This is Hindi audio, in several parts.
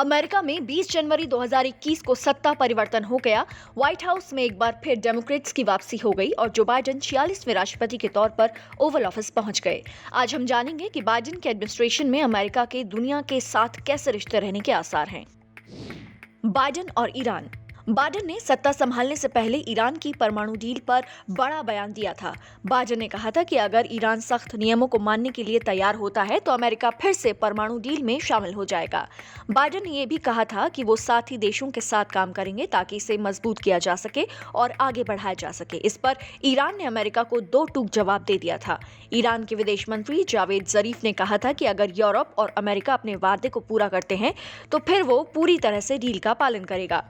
अमेरिका में 20 जनवरी 2021 को सत्ता परिवर्तन हो गया। व्हाइट हाउस में एक बार फिर डेमोक्रेट्स की वापसी हो गई और जो बाइडेन 46वें राष्ट्रपति के तौर पर ओवल ऑफिस पहुंच गए। आज हम जानेंगे कि बाइडेन के एडमिनिस्ट्रेशन में अमेरिका के दुनिया के साथ कैसे रिश्ते रहने के आसार हैं। बाइडेन और ईरान। बाइडेन ने सत्ता संभालने से पहले ईरान की परमाणु डील पर बड़ा बयान दिया था। बाइडेन ने कहा था कि अगर ईरान सख्त नियमों को मानने के लिए तैयार होता है तो अमेरिका फिर से परमाणु डील में शामिल हो जाएगा। बाइडेन ने यह भी कहा था कि वो साथी देशों के साथ काम करेंगे ताकि इसे मजबूत किया जा सके और आगे बढ़ाया जा सके। इस पर ईरान ने अमेरिका को दो टूक जवाब दे दिया था। ईरान के विदेश मंत्री जावेद जरीफ ने कहा था कि अगर यूरोप और अमेरिका अपने वादे को पूरा करते हैं तो फिर वो पूरी तरह से डील का पालन करेगा।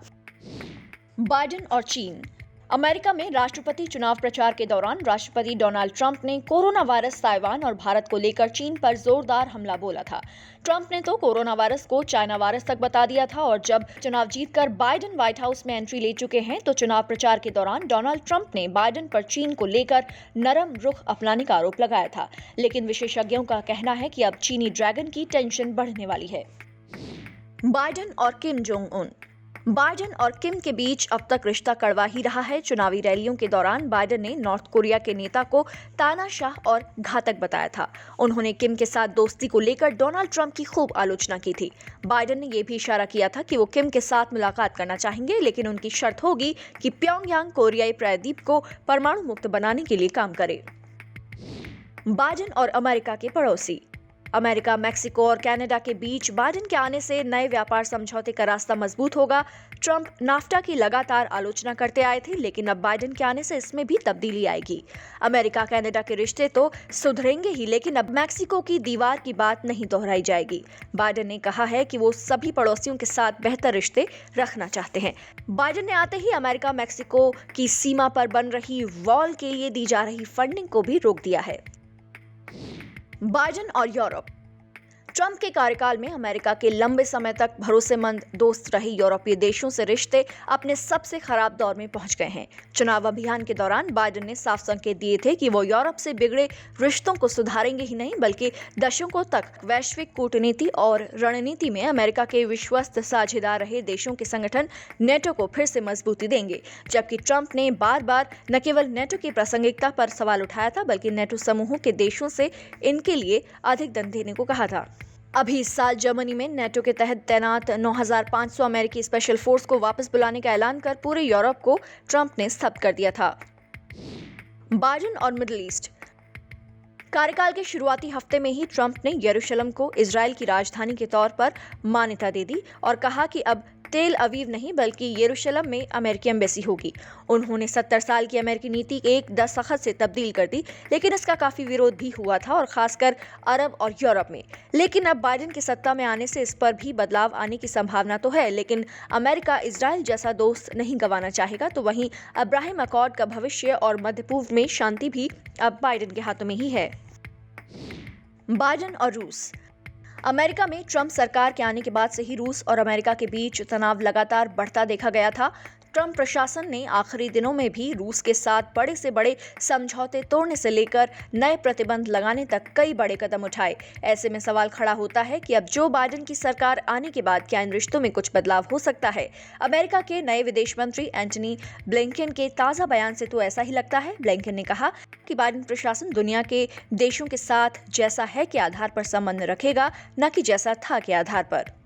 बाइडेन और चीन। अमेरिका में राष्ट्रपति चुनाव प्रचार के दौरान राष्ट्रपति डोनाल्ड ट्रंप ने कोरोना वायरस, ताइवान और भारत को लेकर चीन पर जोरदार हमला बोला था। ट्रंप ने तो कोरोना वायरस को चाइना वायरस तक बता दिया था और जब चुनाव जीतकर बाइडेन व्हाइट हाउस में एंट्री ले चुके हैं तो चुनाव प्रचार के दौरान डोनाल्ड ट्रंप ने बाइडेन पर चीन को लेकर नरम रुख अपनाने का आरोप लगाया था। लेकिन विशेषज्ञों का कहना है कि अब चीनी ड्रैगन की टेंशन बढ़ने वाली है। बाइडेन और किम जोंग उन। बाइडेन और किम के बीच अब तक रिश्ता कड़वा ही रहा है। चुनावी रैलियों के दौरान बाइडेन ने नॉर्थ कोरिया के नेता को तानाशाह और घातक बताया था। उन्होंने किम के साथ दोस्ती को लेकर डोनाल्ड ट्रंप की खूब आलोचना की थी। बाइडेन ने यह भी इशारा किया था कि वो किम के साथ मुलाकात करना चाहेंगे, लेकिन उनकी शर्त होगी कि प्योंगयांग कोरियाई प्रायद्वीप को परमाणु मुक्त बनाने के लिए काम करे। बाइडेन और अमेरिका के पड़ोसी। अमेरिका, मैक्सिको और कनाडा के बीच बाइडेन के आने से नए व्यापार समझौते का रास्ता मजबूत होगा। ट्रंप नाफ्टा की लगातार आलोचना करते आए थे, लेकिन अब बाइडेन के आने से इसमें भी तब्दीली आएगी। अमेरिका कनाडा के रिश्ते तो सुधरेंगे ही, लेकिन अब मैक्सिको की दीवार की बात नहीं दोहराई जाएगी। बाइडेन ने कहा है कि वो सभी पड़ोसियों के साथ बेहतर रिश्ते रखना चाहते हैं। बाइडेन ने आते ही अमेरिका मैक्सिको की सीमा पर बन रही वॉल के लिए दी जा रही फंडिंग को भी रोक दिया है। बाइडेन और यूरोप। ट्रंप के कार्यकाल में अमेरिका के लंबे समय तक भरोसेमंद दोस्त रहे यूरोपीय देशों से रिश्ते अपने सबसे खराब दौर में पहुंच गए हैं। चुनाव अभियान के दौरान बाइडेन ने साफ संकेत दिए थे कि वो यूरोप से बिगड़े रिश्तों को सुधारेंगे ही नहीं, बल्कि दशकों तक वैश्विक कूटनीति और रणनीति में अमेरिका के विश्वस्त साझेदार रहे देशों के संगठन नेटो को फिर से मजबूती देंगे। जबकि ट्रंप ने बार बार न केवल नेटो की प्रासंगिकता पर सवाल उठाया था, बल्कि नेटो समूहों के देशों से इनके लिए अधिक धन देने को कहा था। अभी इस साल जर्मनी में नेटो के तहत तैनात 9,500 अमेरिकी स्पेशल फोर्स को वापस बुलाने का ऐलान कर पूरे यूरोप को ट्रंप ने स्तब्ध कर दिया था। बाइडेन और मिडिल ईस्ट। कार्यकाल के शुरुआती हफ्ते में ही ट्रंप ने यरूशलेम को इजराइल की राजधानी के तौर पर मान्यता दे दी और कहा कि अब तेल अवीव नहीं बल्कि यरूशलेम में अमेरिकी एम्बेसी होगी। उन्होंने 70 साल की अमेरिकी नीति एक दस्तखत से तब्दील कर दी, लेकिन इसका काफी विरोध भी हुआ था और खासकर अरब और यूरोप में। लेकिन अब बाइडेन के सत्ता में आने से इस पर भी बदलाव आने की संभावना तो है, लेकिन अमेरिका इजराइल जैसा दोस्त नहीं गंवाना चाहेगा। तो वहीं अब्राहम अकॉर्ड का भविष्य और मध्य पूर्व में शांति भी अब बाइडेन के हाथों में ही है। बाइडेन और रूस। अमेरिका में ट्रंप सरकार के आने के बाद से ही रूस और अमेरिका के बीच तनाव लगातार बढ़ता देखा गया था। ट्रंप प्रशासन ने आखिरी दिनों में भी रूस के साथ बड़े से बड़े समझौते तोड़ने से लेकर नए प्रतिबंध लगाने तक कई बड़े कदम उठाए। ऐसे में सवाल खड़ा होता है कि अब जो बाइडेन की सरकार आने के बाद क्या इन रिश्तों में कुछ बदलाव हो सकता है। अमेरिका के नए विदेश मंत्री एंटनी ब्लिंकन के ताजा बयान से तो ऐसा ही लगता है। ब्लिंकन ने कहा कि बाइडेन प्रशासन दुनिया के देशों के साथ जैसा है के आधार पर संबंध रखेगा, न कि जैसा था के आधार पर।